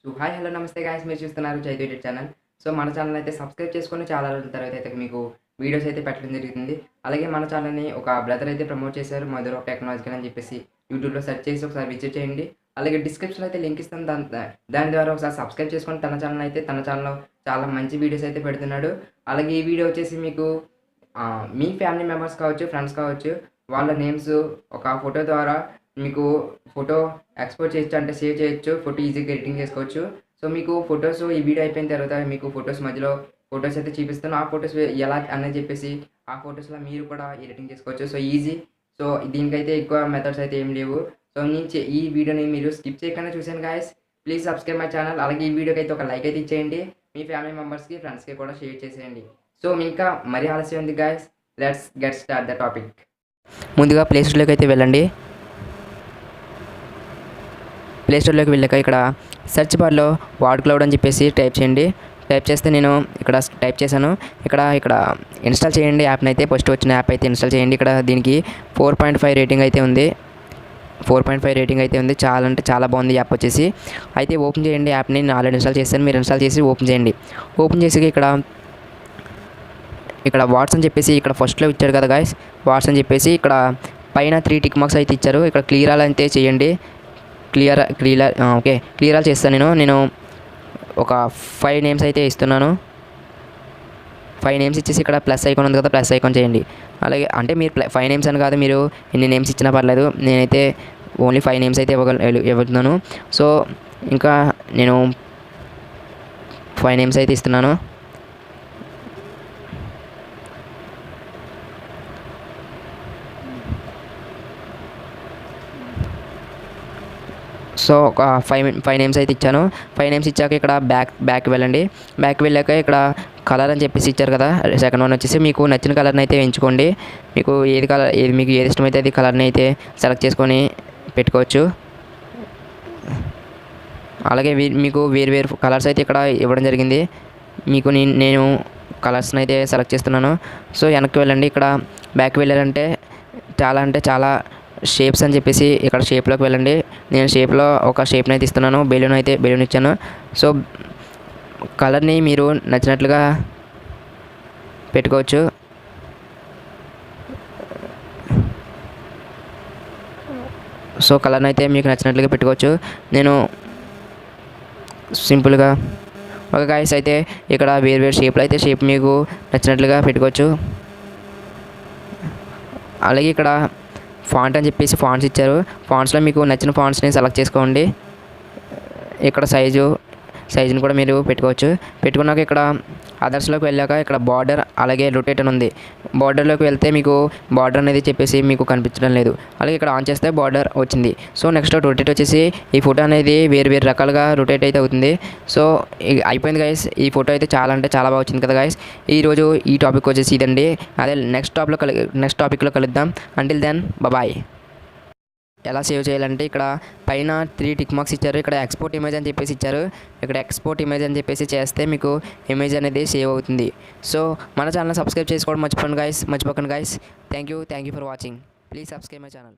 So hi hello నమస్తే guys, మీరు చూస్తున్నారు చైతు ఎడిట్ ఛానల్. సో మన ఛానల్ అయితే సబ్స్క్రైబ్ చేసుకొని చాలా రోజుల తర్వాత అయితే మీకు వీడియోస్ అయితే పెట్టడం జరుగుతుంది. అలాగే మన ఛానల్ని ఒక బ్రదర్ అయితే ప్రమోట్ చేశారు, మదర్ ఆఫ్ టెక్నాలజికల్ అని చెప్పేసి. యూట్యూబ్లో సెర్చ్ చేసి ఒకసారి విజిట్ చేయండి. అలాగే డిస్క్రిప్షన్లో అయితే లింక్ ఇస్తాను, దాని ద్వారా ఒకసారి సబ్స్క్రైబ్ చేసుకొని తన ఛానల్లో చాలా మంచి వీడియోస్ అయితే పెడుతున్నాడు. అలాగే ఈ వీడియో వచ్చేసి మీకు మీ ఫ్యామిలీ మెంబర్స్ కావచ్చు, ఫ్రెండ్స్ కావచ్చు, వాళ్ళ నేమ్స్ ఒక ఫోటో ద్వారా మీకు ఫోటో ఎక్స్పోర్ట్ చేయొచ్చు, అంటే సేవ్ చేయొచ్చు, ఫోటో ఈజీగా ఎడిటింగ్ చేసుకోవచ్చు. సో మీకు ఫొటోస్ ఈ వీడియో అయిపోయిన తర్వాత మీకు ఫొటోస్ మధ్యలో ఫొటోస్ అయితే చూపిస్తాను. ఆ ఫొటోస్ ఎలా అనేది చెప్పేసి ఆ ఫొటోస్లో మీరు కూడా ఎడిటింగ్ చేసుకోవచ్చు. So easy. సో దీనికైతే ఎక్కువ మెథడ్స్ అయితే ఏం లేవు. సో నేను ఈ వీడియోని మీరు స్కిప్ చేయకుండా చూసాను guys. Please subscribe my channel. అలాగే ఈ వీడియోకి అయితే ఒక లైక్ అయితే ఇచ్చేయండి. మీ ఫ్యామిలీ మెంబర్స్కి, ఫ్రెండ్స్కి కూడా షేర్ చేసేయండి. సో ఇంకా మరీ ఆలస్యం ఉంది guys, let's get start the topic. ముందుగా ప్లే స్టోర్లోకి అయితే వెళ్ళండి. ప్లే స్టోర్లోకి వెళ్ళాక ఇక్కడ సెర్చ్ బార్లో వాడ్ క్లౌడ్ అని చెప్పేసి టైప్ చేయండి. టైప్ చేస్తే నేను ఇక్కడ టైప్ చేశాను. ఇక్కడ ఇన్స్టాల్ చేయండి యాప్ని. అయితే ఫస్ట్ వచ్చిన యాప్ అయితే ఇన్స్టాల్ చేయండి. ఇక్కడ దీనికి 4.5 రేటింగ్ అయితే ఉంది. 4.5 రేటింగ్ అయితే ఉంది. చాలా అంటే చాలా బాగుంది యాప్ వచ్చేసి. అయితే ఓపెన్ చేయండి యాప్ని. నేను ఆల్రెడీ ఇన్స్టాల్ చేశాను, మీరు ఇన్స్టాల్ చేసి ఓపెన్ చేయండి. ఓపెన్ చేసి ఇక్కడ వాట్స్ అని చెప్పేసి ఇక్కడ ఫస్ట్లో ఇచ్చాడు కదా గాయస్, వాట్స్ అని చెప్పేసి ఇక్కడ పైన 3 టిక్ మార్క్స్ అయితే ఇచ్చారు. ఇక్కడ క్లియర్ ఆల్ అయితే చేయండి. క్లియర్ ఆల్ చేస్తాను. నేను ఒక 5 నేమ్స్ అయితే ఇస్తున్నాను. 5 నేమ్స్ ఇచ్చేసి ఇక్కడ ప్లస్ ఐకాన్ ఉంది కదా, ప్లస్ ఐకాన్ చేయండి. అలాగే అంటే మీరు 5 నేమ్స్ అని కాదు, మీరు ఎన్ని నేమ్స్ ఇచ్చినా పర్లేదు. నేనైతే ఓన్లీ 5 నేమ్స్ అయితే ఇవ్వగలుగుతున్నాను. సో ఇంకా నేను 5 నేమ్స్ అయితే ఇస్తున్నాను. సో ఒక 5 నేమ్స్ అయితే ఇచ్చాను. 5 నేమ్స్ ఇచ్చాక ఇక్కడ బ్యాక్ వెళ్ళండి. బ్యాక్ వెళ్ళాక ఇక్కడ కలర్ అని చెప్పేసి ఇచ్చారు కదా, సెకండ్ వన్ వచ్చేసి మీకు నచ్చిన కలర్ని అయితే ఎంచుకోండి. మీకు మీకు ఏది ఇష్టమైతే అది కలర్ని అయితే సెలెక్ట్ చేసుకొని పెట్టుకోవచ్చు. అలాగే మీకు వేరు కలర్స్ అయితే ఇక్కడ ఇవ్వడం జరిగింది. మీకు నేను కలర్స్ని అయితే సెలెక్ట్ చేస్తున్నాను. సో వెనక్కి వెళ్ళండి. ఇక్కడ బ్యాక్ వెళ్ళారంటే చాలా షేప్స్ అని చెప్పేసి ఇక్కడ షేప్లోకి వెళ్ళండి. నేను షేప్లో ఒక షేప్ని అయితే ఇస్తున్నాను. బెలూన్ ఇచ్చాను. సో కలర్ని మీరు నచ్చినట్లుగా పెట్టుకోవచ్చు. సో కలర్ని అయితే మీకు నచ్చినట్లుగా పెట్టుకోవచ్చు. నేను సింపుల్గా ఒక గాయస్ అయితే ఇక్కడ వేరు షేప్లో అయితే షేప్ మీకు నచ్చినట్లుగా పెట్టుకోవచ్చు. అలాగే ఇక్కడ ఫాంట్ అని చెప్పేసి ఫాంట్స్ ఇచ్చారు. ఫాంట్స్లో మీకు నచ్చిన ఫాంట్స్ని సెలెక్ట్ చేసుకోండి. ఇక్కడ సైజుని కూడా మీరు పెట్టుకోవచ్చు. పెట్టుకున్నాక ఇక్కడ అదర్స్లోకి వెళ్ళాక ఇక్కడ బార్డర్ అలాగే రొటేట్ అని ఉంది. బార్డర్లోకి వెళ్తే మీకు బార్డర్ అనేది చెప్పేసి మీకు కనిపించడం లేదు. అలాగే ఇక్కడ ఆన్ చేస్తే బార్డర్ వచ్చింది. సో నెక్స్ట్ రొటేట్ వచ్చేసి ఈ ఫోటో అనేది వేరు రకాలుగా రొటేట్ అయితే అవుతుంది. సో అయిపోయింది గైస్. ఈ ఫోటో అయితే చాలా బాగా వచ్చింది కదా గైస్. ఈరోజు ఈ టాపిక్ వచ్చేసి ఇదండి. అదే నెక్స్ట్ టాపిక్లో కలుద్దాం. Until then bye. ఎలా సేవ్ చేయాలంటే ఇక్కడ పైన 3 టిక్ మార్క్స్ ఇచ్చారు. ఇక్కడ ఎక్స్పోర్ట్ ఇమేజ్ అని చెప్పేసి ఇచ్చారు. ఇక్కడ ఎక్స్పోర్ట్ ఇమేజ్ అని చెప్పేసి చేస్తే మీకు ఇమేజ్ అనేది సేవ్ అవుతుంది. సో మన ఛానల్ సబ్స్క్రైబ్ చేసుకోవడం మర్చిపోకండి guys. Thank you for watching. Please subscribe my channel.